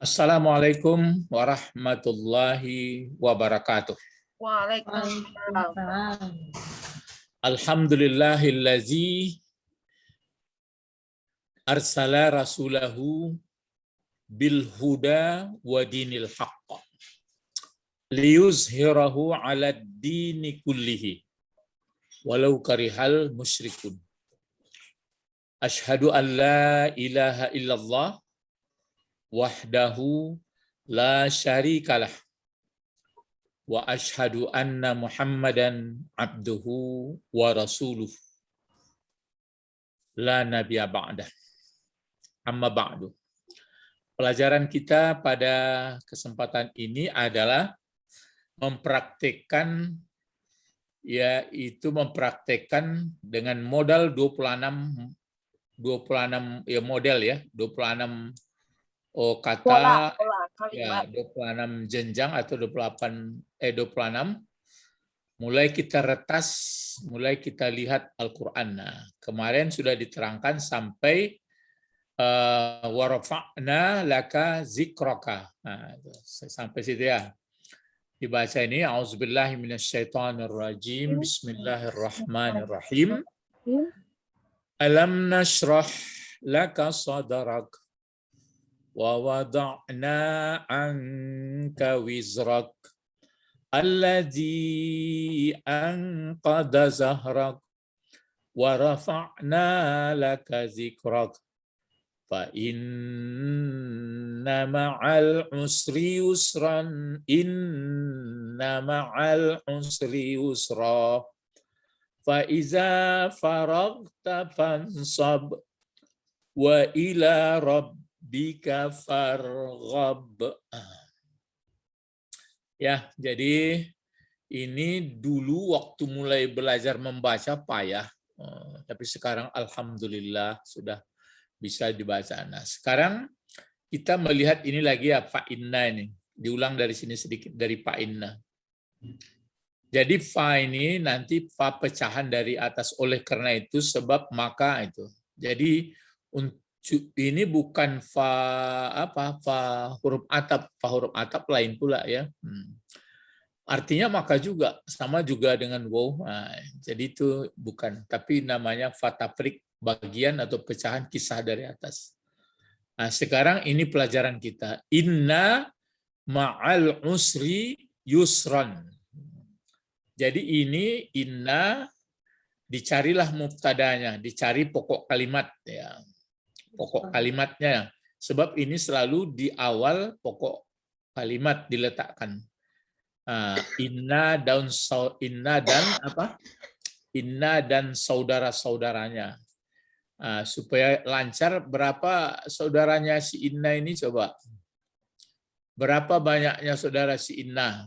Assalamualaikum warahmatullahi wabarakatuh. Waalaikumsalam. Alhamdulillahillazi arsala rasulahu bil huda wa dinil haqq liyuzhirahu 'ala ad-dini kullihi walau karihal musyrikun. Asyhadu an la ilaha illallah wahdahu la syarikalah wa asyhadu anna Muhammadan abduhu wa rasuluh la nabiyya ba'dah. Amma ba'du. Pelajaran kita pada kesempatan ini adalah mempraktikkan dengan modal 26 ya model ya, 26 kata Pola ya, kalimat. 26 jenjang atau 26 mulai kita retas, mulai kita lihat Al-Qur'an. Nah, kemarin sudah diterangkan sampai wa rafa'na laka zikraka. Nah, sampai situ ya. Dibaca ini auzubillahi minasyaitonirrajim. Bismillahirrahmanirrahim. Alam nashrah laka sadrak wa wada'na anka wizrak alladzi anqadha zahrak wa rafa'na laka zikrak fa inna ma'al usri yusran inna ma'al usri yusra fa iza faragta fansab wa ila rabbika farghab. Ya, jadi ini dulu waktu mulai belajar membaca payah, tapi sekarang alhamdulillah sudah bisa dibaca. Nah, sekarang kita melihat ini lagi ya fa inna ini. Diulang dari sini sedikit dari fa inna. Jadi fa ini nanti fa pecahan dari atas, oleh karena itu sebab maka itu. Jadi ini bukan fa huruf atap lain pula ya. Artinya maka juga sama juga dengan wow. Nah, jadi itu bukan, tapi namanya fa tafrik, bagian atau pecahan kisah dari atas. Nah, sekarang ini pelajaran kita. Inna ma'al usri yusran. Jadi ini inna, dicarilah mubtadanya, dicari pokok kalimat ya. Pokok kalimatnya. Sebab ini selalu di awal pokok kalimat diletakkan. Inna dan saudara-saudaranya. Supaya lancar, berapa saudaranya si Inna ini coba? Berapa banyaknya saudara si Inna?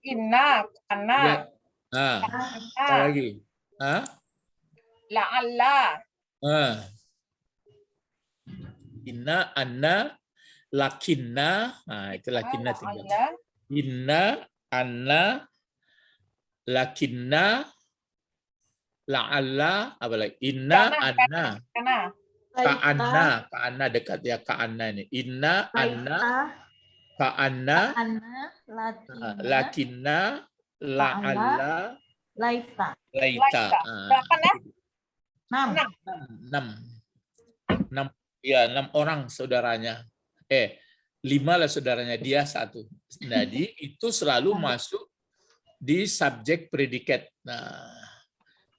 Inna, anak. Ya. Apa lagi? La'alla. Inna, anna, lakinna. Nah, itu lakinna tinggal. Inna, anna, lakinna, la'alla, apa lagi? Inna, anna. Ka'anna dekat ya, ka'anna ini. Inna, anna, ka'anna, lakinna, la'alla, laita. Berapa nih? 6. Ya, 6 orang saudaranya. 5 lah saudaranya, dia 1. Jadi itu selalu masuk di subjek predikat. Nah,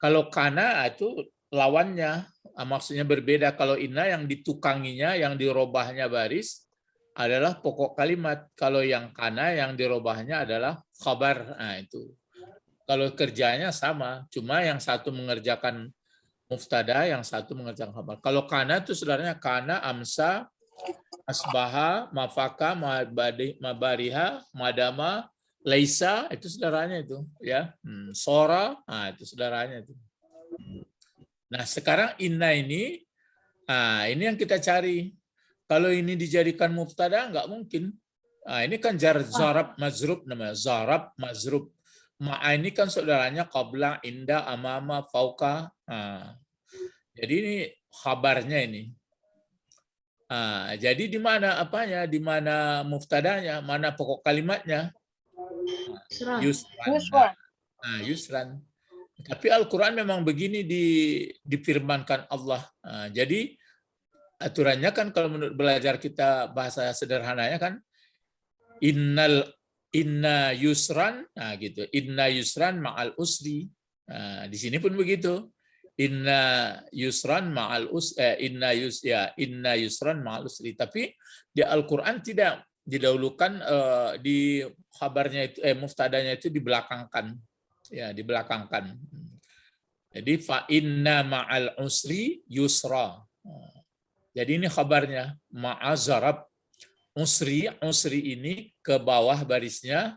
kalau kana itu lawannya, maksudnya berbeda. Kalau inna yang ditukanginya, yang dirobahnya baris adalah pokok kalimat. Kalau yang kana yang dirobahnya adalah khabar. Nah, itu. Kalau kerjanya sama, cuma yang satu mengerjakan muftada, yang satu mengerjakan khabar. Kalau kana itu sebenarnya kana, amsa, asbaha, mafaka, mabariha, madama, laisa, itu saudaranya itu ya. Sora, nah itu saudaranya itu. Nah, sekarang inna ini yang kita cari. Kalau ini dijadikan mubtada nggak mungkin. Nah, ini kan zarab mazrub namanya, zarab mazrub. ma'a ini kan saudaranya qabla, inda, amama, fauka. Jadi ini khabarnya ini. Jadi di mana apanya? Di mana muftadanya? Mana pokok kalimatnya? Yusran. Yusran. Yusran. Tapi Al-Quran memang begini difirmankan Allah. Jadi aturannya kan kalau menurut belajar kita bahasa sederhananya kan inna yusran, gitu. Inna yusran ma'al usri. Di sini pun begitu. Inna yusran ma'al inna yusran ma'al usri. Tapi di Al-Qur'an tidak didahulukan, di khabarnya itu muftadanya itu dibelakangkan. Ya, dibelakangkan. Jadi fa inna ma'al usri yusra. Jadi ini khabarnya ma'azarab usri ini ke bawah barisnya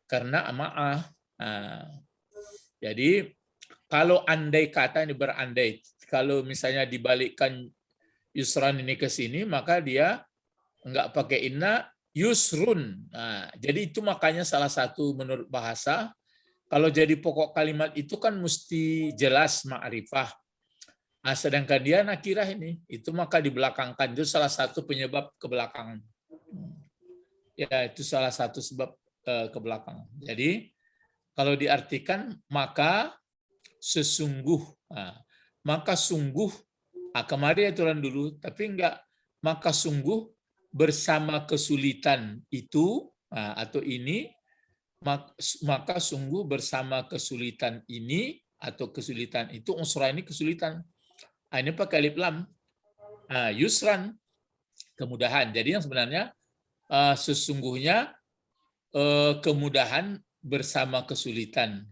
karena ma'ah. Jadi kalau andai kata ini berandai, kalau misalnya dibalikkan yusran ini ke sini, maka dia enggak pakai inna, yusrun. Jadi itu makanya salah satu menurut bahasa, kalau jadi pokok kalimat itu kan mesti jelas ma'rifah. Sedangkan dia nakirah ini, itu maka dibelakangkan. Itu salah satu penyebab kebelakangan. Ya, itu salah satu sebab ke belakang. Jadi kalau diartikan maka sesungguh, maka sungguh, kemarin aturan dulu, tapi enggak, maka sungguh bersama kesulitan itu atau ini, maka sungguh bersama kesulitan ini atau kesulitan itu, usra ini kesulitan. Ini pakai alif lam. Yusran, kemudahan. Jadi yang sebenarnya sesungguhnya kemudahan bersama kesulitan.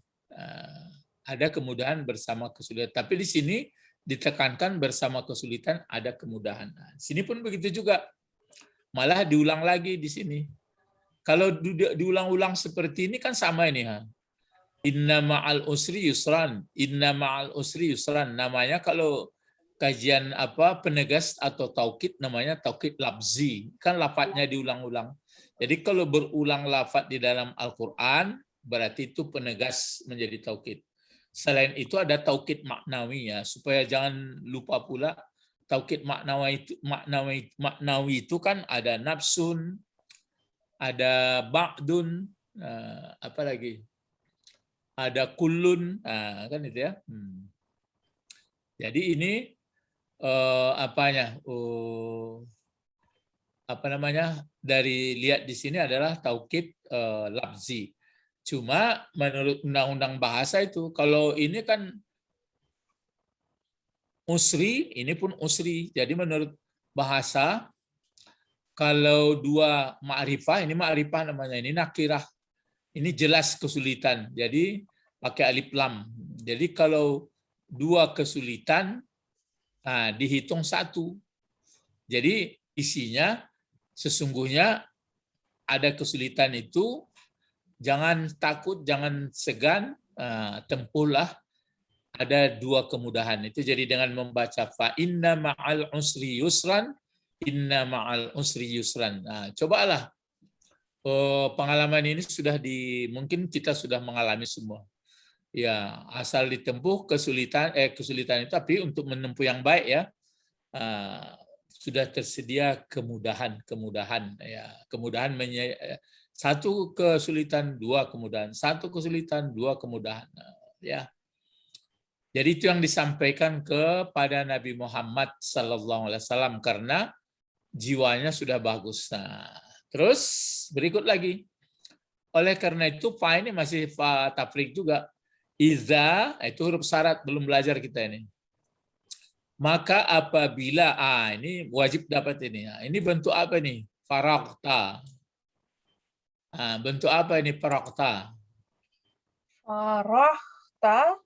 Ada kemudahan bersama kesulitan. Tapi di sini ditekankan bersama kesulitan ada kemudahan. Sini pun begitu juga. Malah diulang lagi di sini. Kalau diulang-ulang seperti ini kan sama ini. Inna ma'al usri yusran. Inna ma'al usri yusran. Namanya kalau kajian penegas atau taukid namanya taukid lafzi. Kan lafadznya diulang-ulang. Jadi kalau berulang lafadz di dalam Al-Quran, berarti itu penegas menjadi taukid. Selain itu ada taukid maknawi ya, supaya jangan lupa pula taukid maknawi itu kan ada nafsun, ada ba'dun, apa lagi? Ada kullun, kan itu ya. Jadi ini dari lihat di sini adalah taukid lafzi. Cuma menurut undang-undang bahasa itu, kalau ini kan usri, ini pun usri. Jadi menurut bahasa, kalau dua ma'rifah, ini ma'rifah namanya, ini nakirah. Ini jelas kesulitan, jadi pakai alif lam. Jadi kalau dua kesulitan, dihitung satu. Jadi isinya sesungguhnya ada kesulitan itu, jangan takut, jangan segan, tempuhlah, ada dua kemudahan. Itu jadi dengan membaca fa inna ma'al usri yusran, inna ma'al usri yusran. Cobalah, pengalaman ini mungkin kita sudah mengalami semua. Ya, asal ditempuh kesulitan itu, tapi untuk menempuh yang baik ya, sudah tersedia kemudahan ya, kemudahan satu kesulitan, dua kemudahan, satu kesulitan, dua kemudahan, ya. Jadi itu yang disampaikan kepada Nabi Muhammad SAW karena jiwanya sudah bagus. Terus berikut lagi. Oleh karena itu fa ini masih fa tafrik juga. Iza itu huruf syarat, belum belajar kita ini. Maka apabila ini wajib dapat ini. Ini bentuk apa nih? Faraqta. Bentuk apa ini faraqta? Faraqta.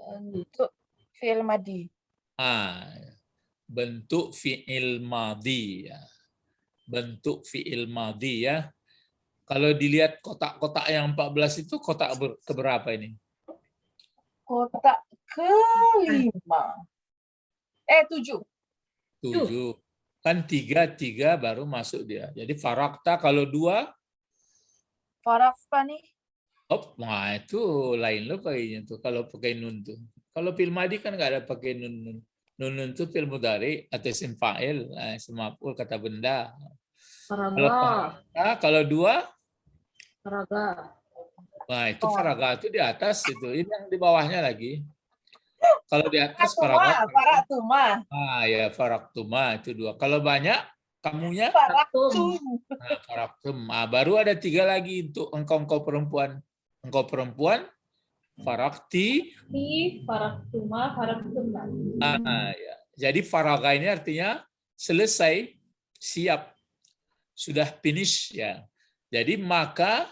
Bentuk fi'il madhi. Bentuk fi'il madhi ya. Bentuk fi'il madhi ya. Kalau dilihat kotak-kotak yang 14 itu kotak keberapa ini? Kotak kelima. 7. 7. Kan 3 baru masuk dia. Jadi farakta kalau 2? Farakta nih. Oh, nah itu lain lo pakainya tuh. Kalau pakai nun tuh. Kalau fil madi kan nggak ada pakai nun nun. Nun nun tuh fil mudhari atau isim fa'il, isim maf'ul kata benda. Kalau Faraga. kalau dua, Faraga. nah itu Oh. faraga itu di atas itu. Ini yang di bawahnya lagi. Kalau di atas Faratuma, faraga. faratuma, Ah ya faraktuma itu dua. Kalau banyak kamunya faraktum. nah, faraktum. Ah, baru ada 3 lagi untuk engkau perempuan. Engkau perempuan farakti. Faraktuma. Faraktuma. Ya. Jadi faraga ini artinya selesai, siap, sudah finish ya. Jadi maka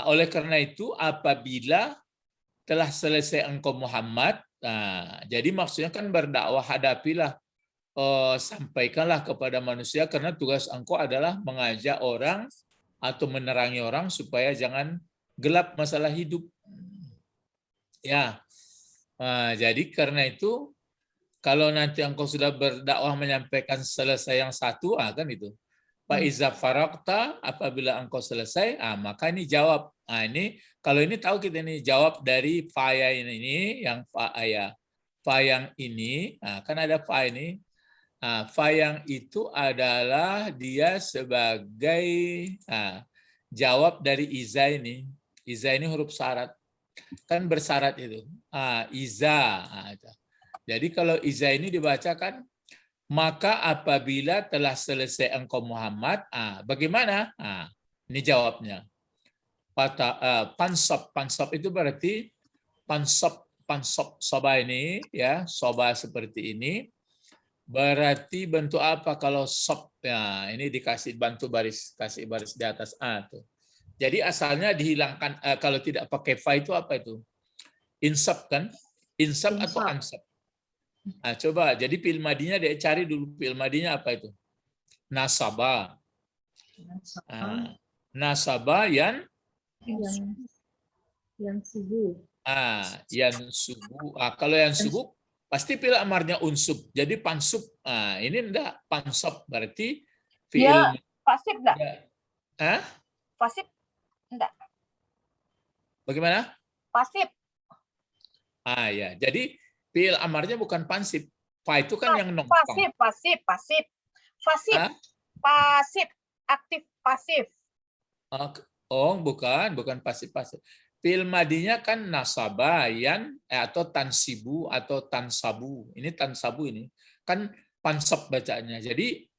oleh karena itu apabila telah selesai engkau Muhammad, nah, jadi maksudnya kan berdakwah, hadapilah, sampaikanlah kepada manusia karena tugas engkau adalah mengajak orang atau menerangi orang supaya jangan gelap masalah hidup. Ya, jadi karena itu kalau nanti engkau sudah berdakwah menyampaikan selesai yang satu, kan itu. Fa iza faraqta, apabila engkau selesai, maka ini jawab. Ini kalau ini tahu kita ini jawab dari fa ini yang fa ya. Fa yang ini, kan ada fa ini. Fa yang itu adalah dia sebagai jawab dari iza ini. Iza ini huruf syarat. Kan bersyarat itu. Iza. Jadi kalau iza ini dibacakan maka apabila telah selesai engkau Muhammad, bagaimana? Ini jawabnya. Pansop, pansop itu berarti pansop soba ini ya, soba seperti ini. Berarti bentuk apa kalau sop? Ya, ini dikasih bantu baris, kasih baris di atas tuh. Jadi asalnya dihilangkan kalau tidak pakai fa itu apa itu? Insap kan? Insap atau ansap? Coba, jadi fi'il madinya dia cari dulu fi'il madinya apa itu? Nasaba. Nasaba yang subuh. Yang subuh. Kalau yang subuh pasti fi'il amarnya unsub. Jadi pansub. Ini enggak pansop berarti fi'il. Ya, pasif enggak? Ya. Pasif enggak? Bagaimana? Pasif. Ya. Jadi fi'il amarnya bukan pansip. Fa itu kan yang nongkrong. Pasif. Pasif. Aktif pasif. Oh, bukan pasif. Fi'il madinya kan nasabayan atau tansibu atau tansabu. Ini tansabu ini. Kan pansab bacanya. Jadi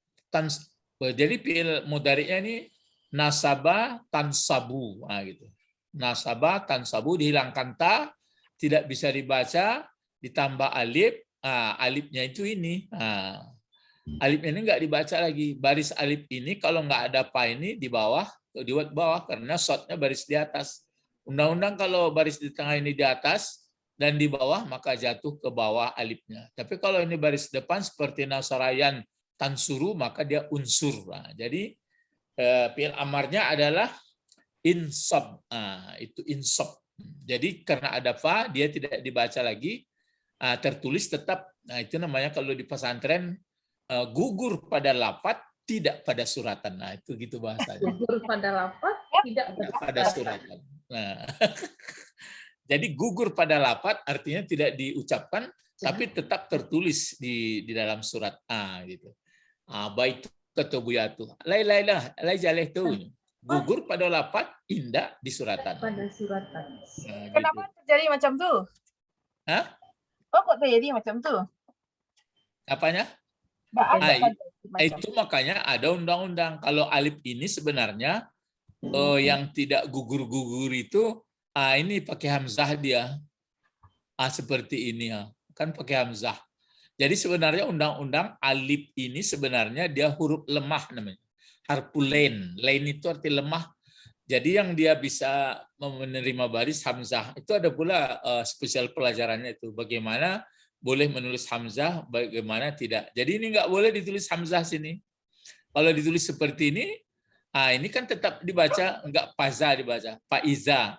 fi'il mudhari'nya ini nasaba tansabu. Gitu. Nasaba tansabu dihilangkan ta, tidak bisa dibaca, ditambah alif, alifnya itu ini. Alif ini nggak dibaca lagi. Baris alif ini kalau nggak ada pa ini di bawah, dibuat bawah karena shotnya baris di atas. Undang-undang kalau baris di tengah ini di atas dan di bawah maka jatuh ke bawah alifnya. Tapi kalau ini baris depan seperti nasarayan tansuru maka dia unsur. Jadi fi'il amarnya adalah insab. Itu insab. Jadi karena ada fa dia tidak dibaca lagi, tertulis tetap. Itu namanya kalau di pesantren gugur pada lafaz tidak pada suratan. Itu gitu bahasanya. Gugur pada lafaz tidak pada suratan. Jadi gugur pada lafaz artinya tidak diucapkan tapi tetap tertulis di dalam surat gitu. Baitu katubuyatu. Lai jaleh tu. Gugur pada lafaz indah di suratan. Pada suratan. Kenapa terjadi macam tu? Kok terjadi macam tu? Apanya? Itu makanya ada undang-undang. Kalau alif ini sebenarnya yang tidak gugur-gugur itu ini pakai hamzah dia. Seperti ini kan pakai hamzah. Jadi sebenarnya undang-undang alif ini sebenarnya dia huruf lemah namanya. Harful lain. Lain itu arti lemah. Jadi yang dia bisa menerima baris hamzah. Itu ada pula spesial pelajarannya itu. Bagaimana boleh menulis hamzah, bagaimana tidak. Jadi ini nggak boleh ditulis hamzah sini. Kalau ditulis seperti ini kan tetap dibaca, nggak paza dibaca. Faiza.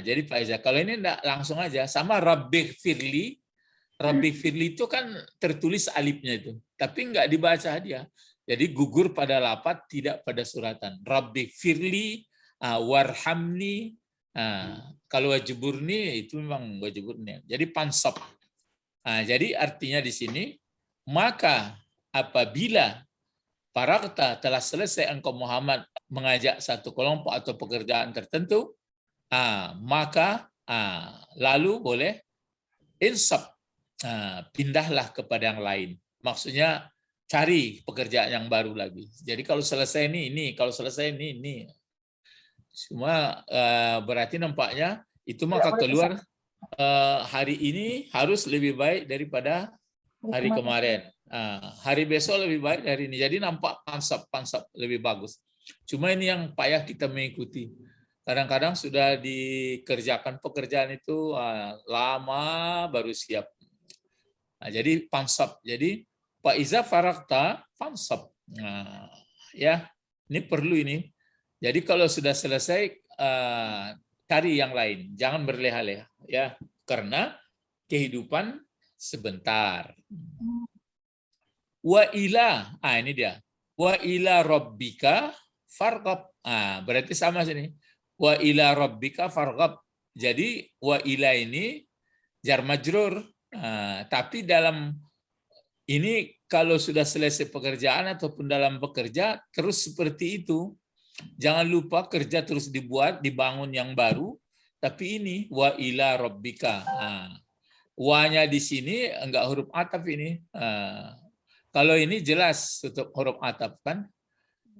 Jadi faiza. Kalau ini enggak langsung aja. Sama Rabbik Firli. Rabbik Firli itu kan tertulis alifnya itu. Tapi nggak dibaca dia. Jadi gugur pada lafaz tidak pada suratan. Rabbik Firli Warhamni. Kalau wajiburni itu memang wajiburni. Jadi pansab. Jadi artinya di sini, maka apabila Faragta telah selesai engkau Muhammad mengajak satu kelompok atau pekerjaan tertentu, maka lalu boleh insab, pindahlah kepada yang lain. Maksudnya cari pekerjaan yang baru lagi. Jadi kalau selesai ini, kalau selesai ini. Semua berarti nampaknya itu maka keluar hari ini harus lebih baik daripada hari kemarin. Hari besok lebih baik dari ini. Jadi nampak pansap lebih bagus. Cuma ini yang payah kita mengikuti. Kadang-kadang sudah dikerjakan pekerjaan itu lama baru siap. Jadi pansap. Jadi Pak Iza Farakta pansap. Ya, ini perlu ini. Jadi kalau sudah selesai cari yang lain, jangan berleha-leha ya, karena kehidupan sebentar. Wa ila, ini dia. Wa ila rabbika farghab. Berarti sama sini. Wa ila rabbika farghab. Jadi wa ila ini jar majrur. Tapi dalam ini kalau sudah selesai pekerjaan ataupun dalam bekerja terus seperti itu. Jangan lupa kerja terus dibuat, dibangun yang baru. Tapi ini wa ila rabbika. Wa-nya di sini enggak huruf ataf ini. Kalau ini jelas untuk huruf ataf kan.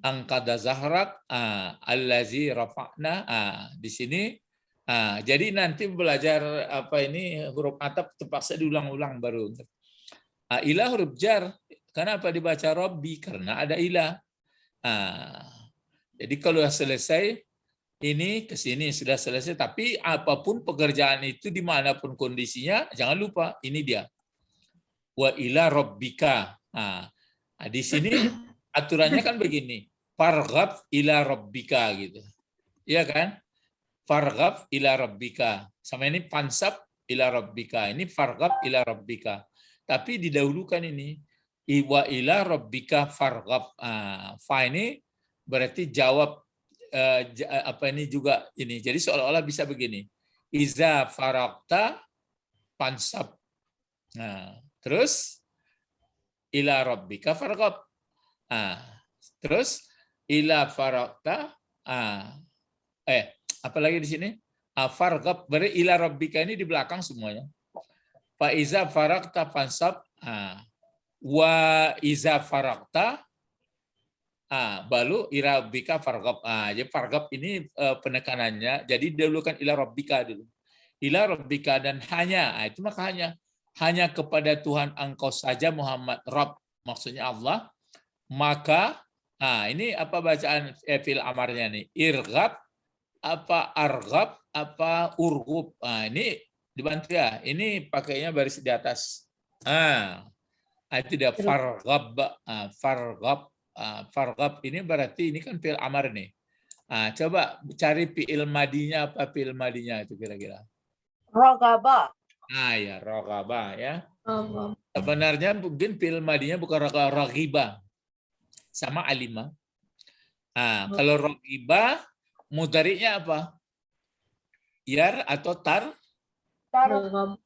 Angkada zahrak, allazi rafa'na. Di sini. Jadi nanti belajar apa ini huruf ataf terpaksa diulang-ulang baru. Ila huruf jar. Kenapa dibaca rabbi? Karena ada ila. Jadi kalau selesai, ini ke sini sudah selesai. Tapi apapun pekerjaan itu, dimanapun kondisinya, jangan lupa, ini dia. Wa ila rabbika. Di sini aturannya kan begini. Farghab ila rabbika gitu. Iya kan? Farghab ila rabbika. Sama ini pansab ila rabbika. Ini farghab ila rabbika. Tapi didahulukan ini. Wa ila rabbika farghab. Fa ini berarti jawab apa ini juga ini. Jadi seolah-olah bisa begini. Iza faragta pansab. Terus ila rabbika farghab. Terus ila faragta apa lagi di sini? Farghab, berarti ila rabbika ini di belakang semuanya. Fa iza faragta pansab. Wa iza faragta balu ila rabbika farghab. Jadi farghab ini penekanannya. Jadi dahulukan ila rabbika dulu. Ila rabbika dan hanya. Itu maka hanya kepada Tuhan engkau saja Muhammad Rabb. Maksudnya Allah. Maka ini apa bacaan fi'il amarnya nih? Irghab apa arghab apa urghub. Ini dibantu ya. Ini pakainya baris di atas. Itu dia farghab. Farghab. Farghab ini berarti ini kan fi'il amar nih. Coba cari fi'il madinya apa fi'il madinya itu kira-kira. Rogaba. Ya, rogaba ya. Sebenarnya mungkin fi'il madinya bukan raghiba. Sama alima. Kalau raghiba mudhari'nya apa? Yar atau tar? Targhabu.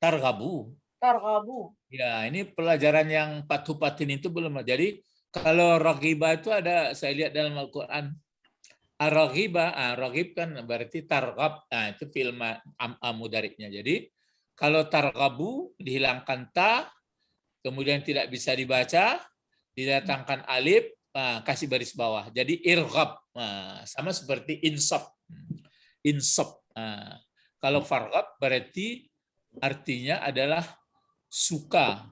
Targhabu. Ya, ini pelajaran yang patupatin itu belum. Jadi kalau raghiba itu ada, saya lihat dalam Al-Quran. Ar-raghiba, raghib kan berarti targhab. Itu fi'il mudhari'nya. Jadi kalau targhabu dihilangkan ta, kemudian tidak bisa dibaca, didatangkan alif, kasih baris bawah. Jadi irghab. Sama seperti insab. Insab. Kalau farghab berarti artinya adalah suka,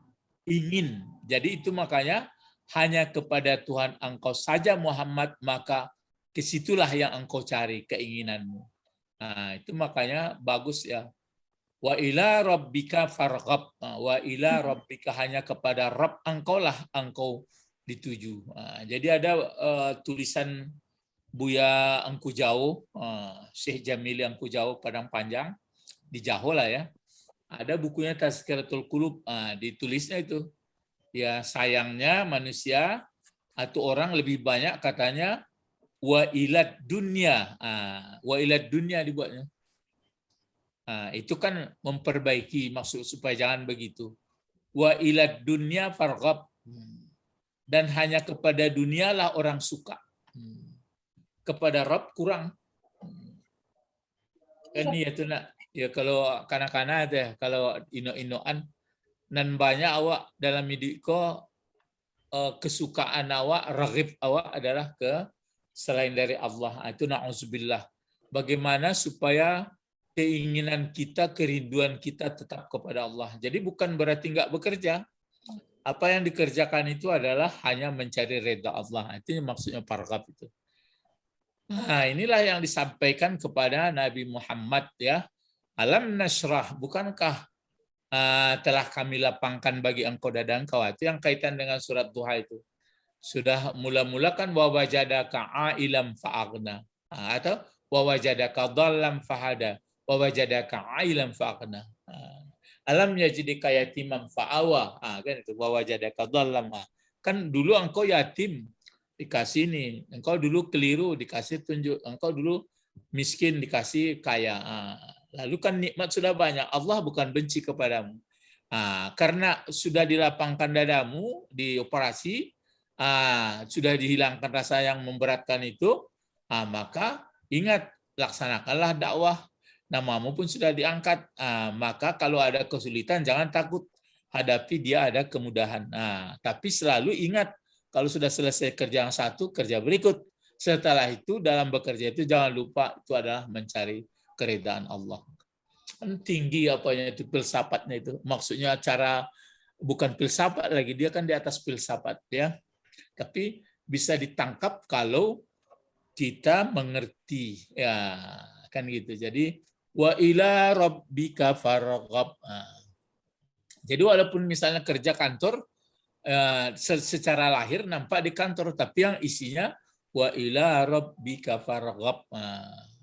ingin. Jadi itu makanya hanya kepada Tuhan engkau saja Muhammad, maka kesitulah yang engkau cari keinginanmu. Itu makanya bagus ya. Wa ila rabbika farghab. Wa ila rabbika, hanya kepada Rabb engkau lah engkau dituju. Jadi ada tulisan Buya Engku Jauh, Syekh Jamili Engku Jauh Padang Panjang di Jaho lah ya. Ada bukunya Tazkiratul Qulub, ditulisnya itu. Ya sayangnya manusia atau orang lebih banyak katanya wa ilad dunya. Wa ilad dunya dibuatnya. Itu kan memperbaiki, maksud supaya jangan begitu. Wa ilad dunya farghab. Dan hanya kepada dunia lah orang suka. Kepada Rabb kurang. Kan ya tuh nak. Ya kalau kanak-kanak teh, kalau ino-inoan nan banyak awak dalam hidup ko kesukaan awak, raghib awak adalah ke selain dari Allah. Itu na'udzubillah. Bagaimana supaya keinginan kita, kerinduan kita tetap kepada Allah. Jadi bukan berarti nggak bekerja. Apa yang dikerjakan itu adalah hanya mencari redha Allah. Itu maksudnya parghab itu. Nah, inilah yang disampaikan kepada Nabi Muhammad ya. Alam nasrah, bukankah telah kami lapangkan bagi engkau dada engkau? Itu yang kaitan dengan surat Duha itu. Sudah mula-mula kan wa wajadaka ailam fa'aghna. Atau wa wajadaka dhallam fahada, wa wajadaka ailam fa'aghna. Alam yajidika yatimam fa'awa. Kan itu wa wajadaka dhallam. Kan dulu engkau yatim dikasih nih, engkau dulu keliru dikasih tunjuk, engkau dulu miskin dikasih kaya. Lalu kan nikmat sudah banyak, Allah bukan benci kepadamu. Karena sudah dilapangkan dadamu, dioperasi, sudah dihilangkan rasa yang memberatkan itu, maka ingat, laksanakanlah dakwah. Namamu pun sudah diangkat, maka kalau ada kesulitan jangan takut, hadapi dia ada kemudahan. Tapi selalu ingat, kalau sudah selesai kerja yang satu, kerja berikut. Setelah itu dalam bekerja itu jangan lupa itu adalah mencari keridaan Allah. Tinggi apanya itu filsafatnya itu. Maksudnya cara bukan filsafat lagi, dia kan di atas filsafat ya. Tapi bisa ditangkap kalau kita mengerti ya, kan gitu. Jadi wa ila rabbika farghab. Jadi walaupun misalnya kerja kantor secara lahir nampak di kantor, tapi yang isinya wa ila rabbika farghab.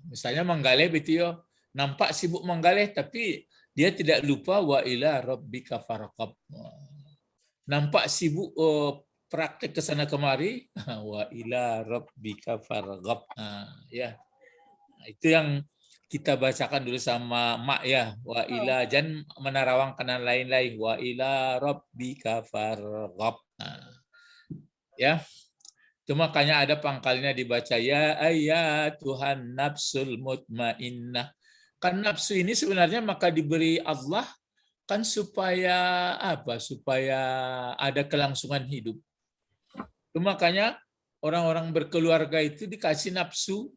Misalnya menggalih itu yo, nampak sibuk menggalih tapi dia tidak lupa wa ila rabbika farghab. Nampak sibuk praktek ke sana kemari, wa ila rabbika farghab. Ya. Itu yang kita bacakan dulu sama mak ya, wa ila, jangan menarawang kanan lain-lain, wa ila rabbika farghab. Ya. Itu makanya ada pangkalnya dibaca ya Tuhan nafsul mutmainnah. Kan nafsu ini sebenarnya maka diberi Allah kan supaya apa? Supaya ada kelangsungan hidup. Itu makanya orang-orang berkeluarga itu dikasih nafsu.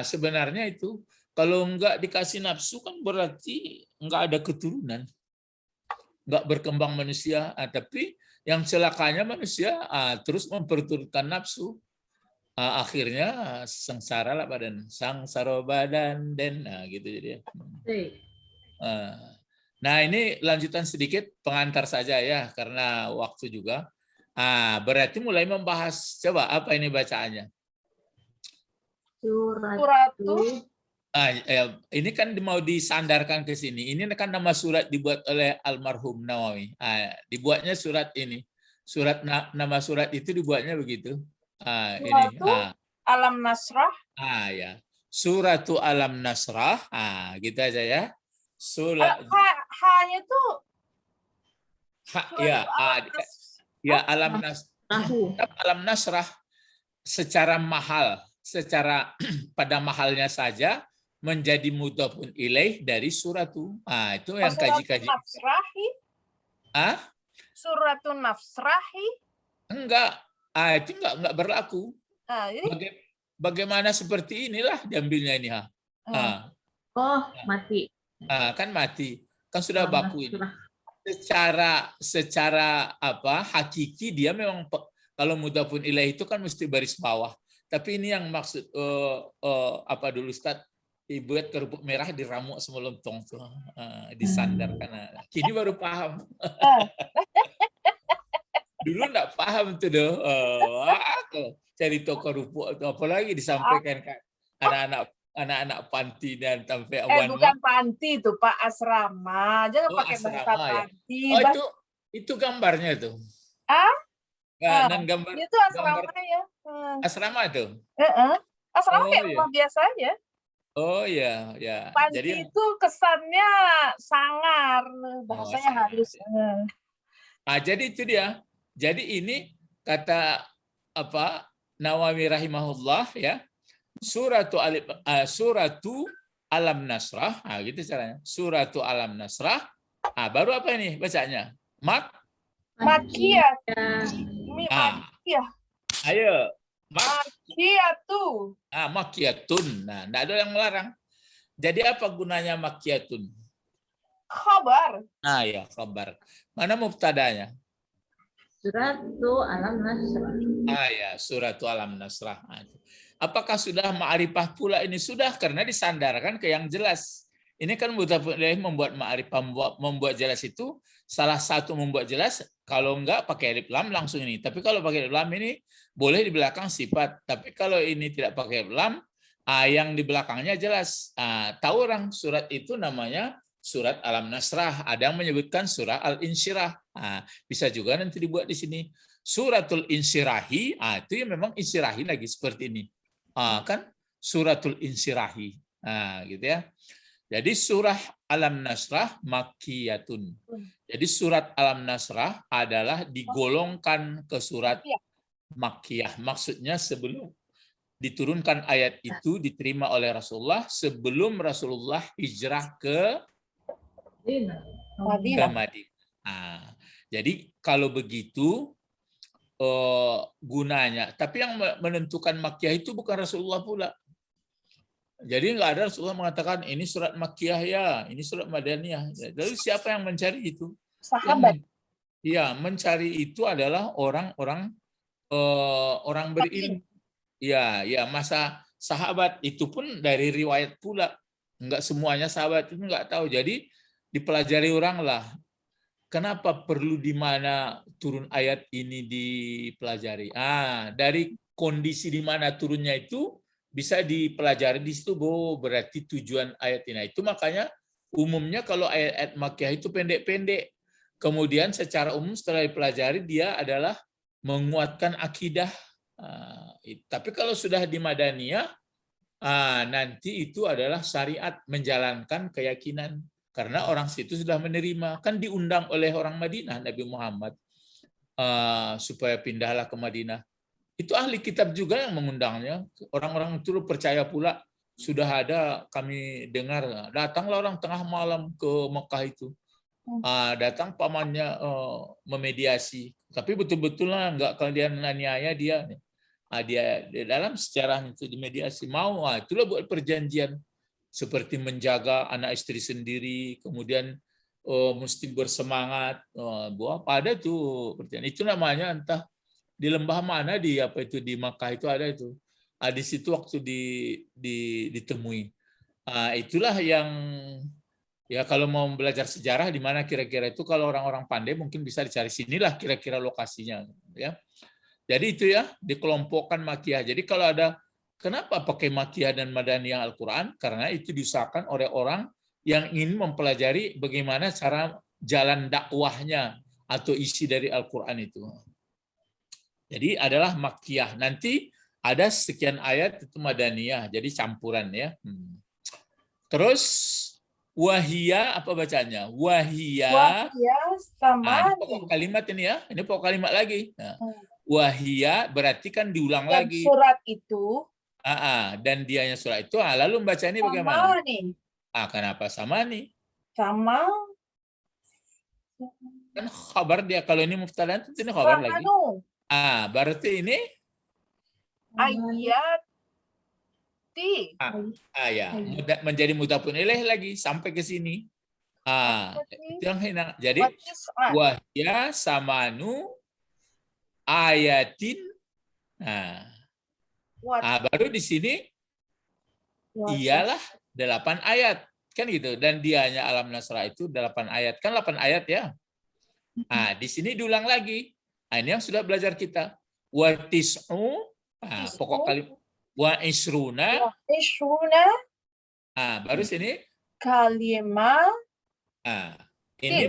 Sebenarnya itu kalau enggak dikasih nafsu kan berarti enggak ada keturunan, enggak berkembang manusia. Tapi yang celakanya manusia terus memperturutkan nafsu, akhirnya sengsara lah badan, sangsara badan dan gitu jadi. Nah ini lanjutan sedikit pengantar saja ya karena waktu juga. Berarti mulai membahas, coba apa ini bacaannya? Suratu. Ini kan mau disandarkan ke sini. Ini kan nama surat dibuat oleh almarhum Nawawi. Dibuatnya surat ini. Nama surat itu dibuatnya begitu. Ini. Alam Nasrah. Ya. Suratu Alam Nasrah. Gitu aja ya. Hanya tuh. Ya Alam Nasrah. Alam Nasrah secara mahal. Secara pada mahalnya saja menjadi mudhafun ilaih dari suratu. Itu yang kaji-kaji. Nafsrahi? Suratun Nafsrahi? Enggak. Itu enggak berlaku. Bagaimana seperti inilah diambilnya ini. Mati. Kan mati. Kan sudah baku ini. Secara apa? Hakiki dia memang kalau mudhafun ilaih itu kan mesti baris bawah. Tapi ini yang maksud apa dulu Ustaz, dibuat kerupuk merah diramu sama lontong tuh, disandarkan. Kini baru paham. Dulu enggak paham tuh doh. Cari toko kerupuk atau apalagi disampaikan ke anak-anak panti dan sampai bukan panti itu Pak, asrama. Jangan pakai bahasa panti. Itu gambarnya tuh. Dan gambar Itu asrama ya. asrama tuh. Asrama Oh kayak iya. rumah biasa aja. Oh ya, ya. Panti Jadi itu kesannya sangar, bahasanya sangar, halus. jadi itu dia. Jadi ini kata apa Nawawi rahimahullah ya. Suratu Alam Nasrah. Gitu caranya. Suratu Alam Nasrah. Baru apa ini bacanya? Makiyah. Ah. Makiyah. Ayo. Makiyatu. Makiyatun. Nah, enggak ada yang melarang. Jadi apa gunanya makiyatun? Khabar. Ya, khabar. Mana mubtadanya? Suratu Alam Nasrah. Ya, suratu Alam Nasrah. Apakah sudah ma'rifah pula ini? Sudah, karena disandarkan ke yang jelas. Ini kan mudhafun ilaih membuat ma'rifah, membuat jelas itu salah satu membuat jelas. Kalau enggak pakai alif lam langsung ini. Tapi kalau pakai alif lam ini boleh di belakang sifat. Tapi kalau ini tidak pakai alif lam, yang di belakangnya jelas. Tahu orang surat itu namanya surat Alam Nasrah. Ada yang menyebutkan surah Al-Insyirah. Bisa juga nanti dibuat di sini. Suratul Insyirahi, itu yang memang insyirahi lagi seperti ini. Kan suratul Insyirahi. Gitu ya. Jadi surah Alam Nasrah Makkiyatun. Jadi surat Alam Nasrah adalah digolongkan ke surat Makkiyah. Maksudnya sebelum diturunkan ayat itu diterima oleh Rasulullah sebelum Rasulullah hijrah ke Madinah. Jadi kalau begitu gunanya. Tapi yang menentukan Makkiyah itu bukan Rasulullah pula. Jadi nggak ada Rasulullah mengatakan ini surat Makkiyah ya, ini surat Madaniyah. Lalu siapa yang mencari itu? Sahabat. Mencari itu adalah orang-orang berilmu. Ya, masa sahabat itu pun dari riwayat pula. Enggak semuanya sahabat itu nggak tahu. Jadi dipelajari orang lah. Kenapa perlu di mana turun ayat ini dipelajari? Dari kondisi di mana turunnya itu bisa dipelajari di situ. Berarti tujuan ayat ini. Itu makanya umumnya kalau ayat-ayat Makkiyah itu pendek-pendek. Kemudian secara umum setelah dipelajari dia adalah menguatkan akidah. Tapi kalau sudah di Madaniyah, nanti itu adalah syariat, menjalankan keyakinan. Karena orang situ sudah menerima. Kan diundang oleh orang Madinah, Nabi Muhammad, supaya pindahlah ke Madinah. Itu ahli kitab juga yang mengundangnya. Orang-orang itu percaya pula. Sudah ada kami dengar, datanglah orang tengah malam ke Mekah itu. Datang pamannya memediasi. Tapi betul-betul lah nggak kalian aniaya dia. Dia dalam sejarah itu dimediasi. Mau, itulah buat perjanjian. Seperti menjaga anak istri sendiri, kemudian mesti bersemangat. Ada tuh perjanjian. Itu namanya entah di lembah mana di Makkah itu ada itu. Di situ waktu ditemui. Itulah yang ya kalau mau belajar sejarah di mana kira-kira itu kalau orang-orang pandai mungkin bisa dicari sinilah kira-kira lokasinya ya. Jadi itu ya dikelompokkan Makkiyah. Jadi kalau ada kenapa pakai Makkiyah dan Madaniyah Al-Qur'an? Karena itu diusahakan oleh orang yang ingin mempelajari bagaimana cara jalan dakwahnya atau isi dari Al-Qur'an itu. Jadi adalah Makkiyah. Nanti ada sekian ayat itu Madaniyah, jadi campuran ya. Terus wahia apa bacanya? Wahia sama. Ini pokok kalimat ini ya. Ini pokok kalimat lagi. Wahia berarti kan diulang dan lagi. Surat itu. Dan dianya surat itu. Lalu membaca ini bagaimana? Sama nih. Kenapa sama nih? Sama. Kan khabar dia. Kalau ini mubtada itu ini khabar lagi. Berarti ini ayati. Ya, menjadi mudhafun ilaih lagi sampai ke sini. Itu yang hina. Jadi wahya samanu ayatin. Baru di sini ialah 8 ayat. Kan gitu. Dan dianya Alam Nasrah itu 8 ayat. Kan 8 ayat ya. Di sini diulang lagi. Ini yang sudah belajar kita. Wa tis'u, pokok kalimat. Wa isruna. Baru sini. Kalimah. Ini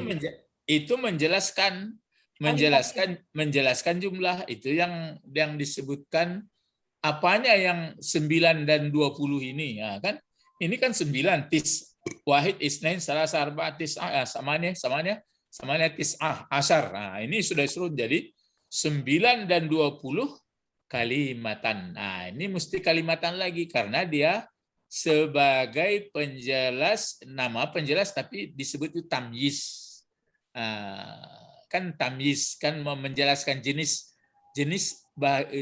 itu menjelaskan menjelaskan jumlah itu yang disebutkan apanya yang 9 dan 20 ini ya kan. Ini kan 9 wahid isnain salasa arba'a tis'ah samanya tis'ah asar. Nah, ini sudah disuruh jadi 9 dan 20 kalimatan. Nah, ini mesti kalimatan lagi karena dia sebagai penjelas, nama penjelas tapi disebut itu tamyiz. Kan tamyiz kan menjelaskan jenis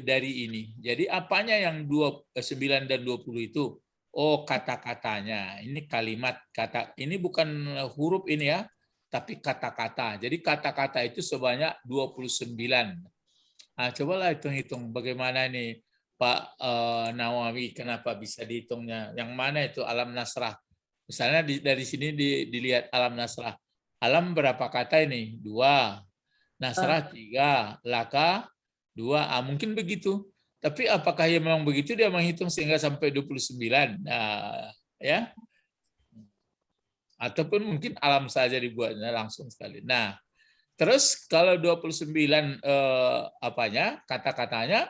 dari ini. Jadi apanya yang 9 dan 20 itu? Oh, kata-katanya. Ini kalimat kata. Ini bukan huruf ini ya, tapi kata-kata. Jadi kata-kata itu sebanyak 29. Nah, cobalah hitung-hitung bagaimana nih Pak Nawawi, kenapa bisa dihitungnya? Yang mana itu alam nasrah? Misalnya dari sini dilihat alam nasrah. Alam berapa kata ini? 2. Nasrah 3. Laka 2. Mungkin begitu. Tapi apakah ya memang begitu dia menghitung sehingga sampai 29? Nah, ya. Ataupun mungkin alam saja dibuatnya langsung sekali. Nah, terus kalau 29 kata-katanya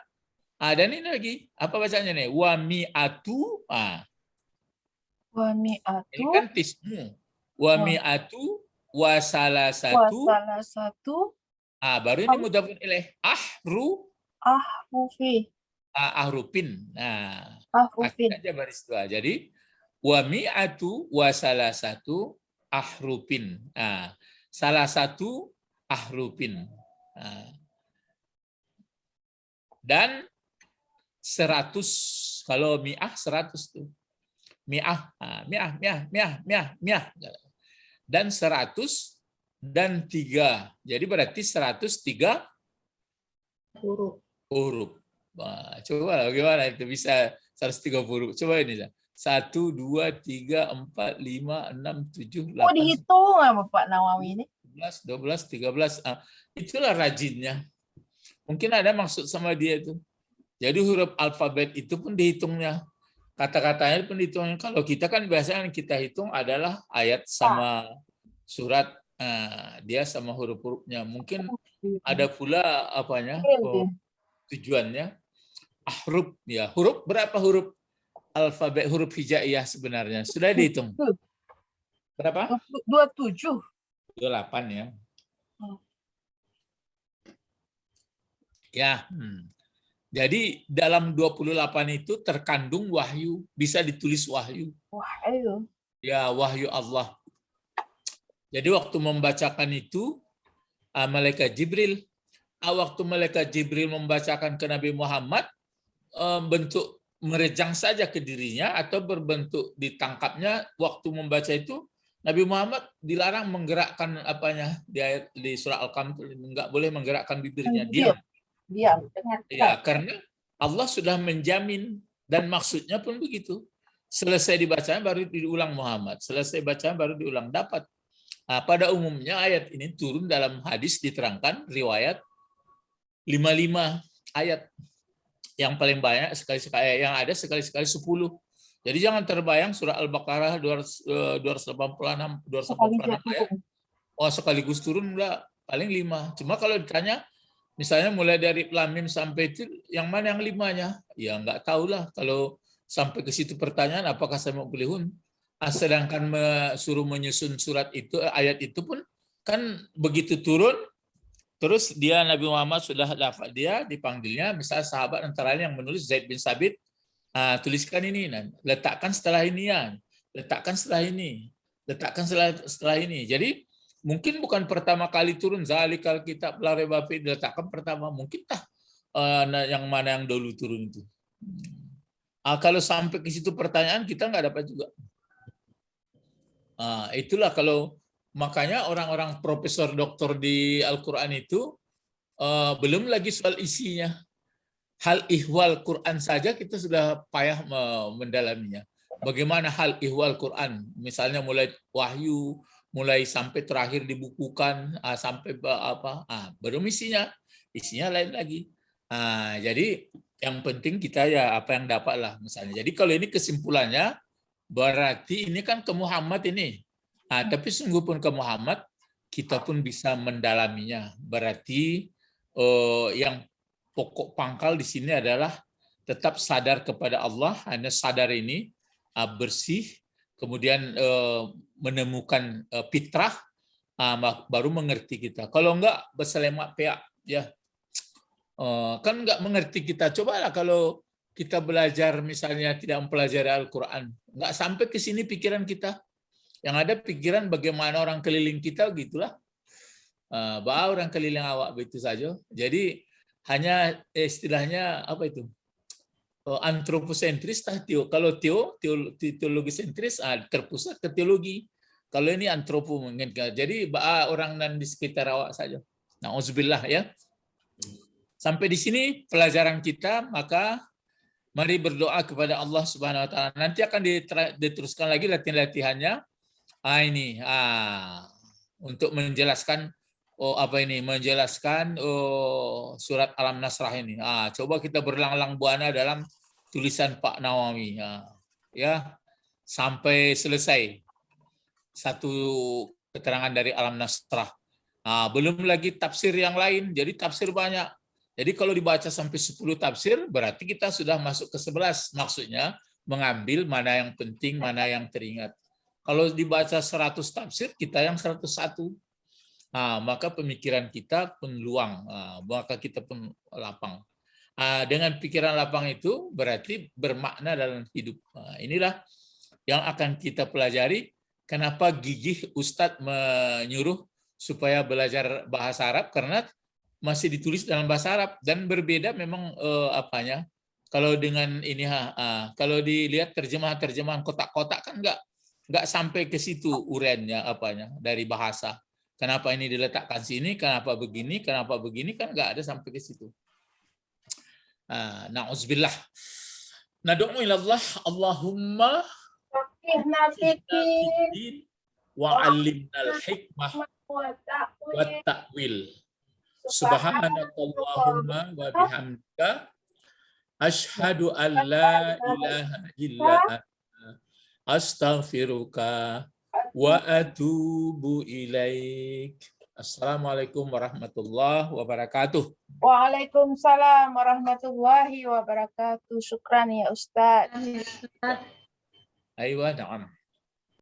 ada nih lagi. Apa bacanya nih? Wa mi'atu. Wa mi'atu. Ini kan tismu. Wa mi'atu wa salasatu. Wa salasatu. Baru ini mudhafun ilaih. Ahrufin. Ahrupin. Nah, Ahrufin. aja baris 2. Jadi wa mi'atu wa salasatu ahrupin. Nah, salah satu ahrupin. Nah, dan 100, kalau mi'ah 100 tuh. Mi'ah. Dan 100 dan 3. Jadi berarti 103 huruf. Nah, coba bagaimana itu bisa 130 huruf. Coba ini. 1, 2, 3, 4, 5, 6, 7, 8. Oh, dihitung Bapak Nawawi ini. 12, 13. Itulah rajinnya. Mungkin ada maksud sama dia itu. Jadi huruf alfabet itu pun dihitungnya. Kata-katanya pun dihitungnya. Kalau kita kan biasanya kita hitung adalah ayat sama surat. Dia sama huruf-hurufnya. Mungkin ada pula tujuannya. Ahruf. Ya, huruf berapa huruf alfabet huruf hijaiyah sebenarnya? Sudah dihitung. Berapa? 27. 28 ya. Ya. Jadi dalam 28 itu terkandung wahyu, bisa ditulis wahyu. Wahyu. Ya, wahyu Allah. Jadi waktu membacakan itu malaikat Jibril, waktu malaikat Jibril membacakan ke Nabi Muhammad, bentuk merejang saja ke dirinya atau berbentuk ditangkapnya waktu membaca itu Nabi Muhammad dilarang menggerakkan di surah Al-Qamar, enggak boleh menggerakkan bibirnya, diam. Ya, karena Allah sudah menjamin dan maksudnya pun begitu. Selesai dibacanya baru diulang Muhammad, selesai bacaan baru diulang dapat. Pada umumnya ayat ini turun dalam hadis diterangkan riwayat 55 ayat. Yang paling banyak sekali-sekali, yang ada sekali-sekali 10. Jadi jangan terbayang surah Al-Baqarah 286 ayat. Oh, sekaligus turun enggak, paling 5. Cuma kalau ditanya misalnya mulai dari Lam Mim sampai itu yang mana yang 5-nya? Ya enggak tahulah kalau sampai ke situ pertanyaan apakah saya mau pelihun. Sedangkan suruh menyusun surat itu, ayat itu pun kan begitu turun, terus dia Nabi Muhammad sudah dapat, dia dipanggilnya, misalnya sahabat antara lain yang menulis Zaid bin Sabit, tuliskan ini, letakkan setelah ini ya, letakkan setelah ini, letakkan setelah ini. Jadi mungkin bukan pertama kali turun zalikal kitab la raiba fihi diletakkan pertama, mungkin yang mana yang dulu turun itu. Kalau sampai ke situ pertanyaan kita nggak dapat juga. Itulah kalau makanya orang-orang profesor doktor di Al-Quran itu belum lagi soal isinya. Hal ihwal Quran saja kita sudah payah mendalaminya. Bagaimana hal ihwal Quran? Misalnya mulai wahyu, mulai sampai terakhir dibukukan, sampai baru isinya lain lagi. Jadi yang penting kita ya apa yang dapat lah misalnya. Jadi kalau ini kesimpulannya berarti ini kan ke Muhammad ini. Tapi sungguh pun ke Muhammad kita pun bisa mendalaminya. Berarti yang pokok pangkal di sini adalah tetap sadar kepada Allah. Hanya sadar ini bersih, kemudian menemukan fitrah, baru mengerti kita. Kalau enggak berselemak peak, ya kan enggak mengerti kita. Cobalah kalau kita belajar misalnya tidak mempelajari Al-Quran, enggak sampai ke sini pikiran kita. Yang ada pikiran bagaimana orang keliling kita, gitulah. Bahwa orang keliling awak begitu saja. Jadi hanya istilahnya apa itu? Antroposentris. Kalau teologi sentris terpusat ke teologi. Kalau ini antropo mungkin. Jadi orang dan di sekitar awak saja. Nauzubillah ya. Sampai di sini pelajaran kita, maka mari berdoa kepada Allah Subhanahu wa taala. Nanti akan diteruskan lagi latihan-latihannya. Untuk menjelaskan menjelaskan surat Alam-Nasrah ini. Coba kita berlang-lang buana dalam tulisan Pak Nawawi. Ya, sampai selesai satu keterangan dari Alam-Nasrah. Belum lagi tafsir yang lain. Jadi tafsir banyak. Jadi kalau dibaca sampai 10 tafsir, berarti kita sudah masuk ke 11. Maksudnya mengambil mana yang penting, mana yang teringat. Kalau dibaca 100 tafsir, kita yang 101. Maka pemikiran kita pun luang, maka kita pun lapang. Dengan pikiran lapang itu berarti bermakna dalam hidup. Inilah yang akan kita pelajari. Kenapa gigih Ustadz menyuruh supaya belajar bahasa Arab, karena masih ditulis dalam bahasa Arab dan berbeda memang apanya. Kalau dengan ini kalau dilihat terjemahan kotak-kotak kan nggak sampai ke situ uraiannya apanya dari bahasa. Kenapa ini diletakkan sini, kenapa begini kan nggak ada sampai ke situ. Na'udzubillah. Nad'u ilallah Allahumma Faqihna fiddin wa 'allimnal hikmah wa ta'wil. Subhanakallahumma wa bihamdika asyhadu an la ilaha illa anta astaghfiruka wa atubu ilaik. Assalamualaikum warahmatullahi wabarakatuh. Waalaikumsalam warahmatullahi wabarakatuh. Syukran ya Ustaz. Ustaz. Aywa, na'am.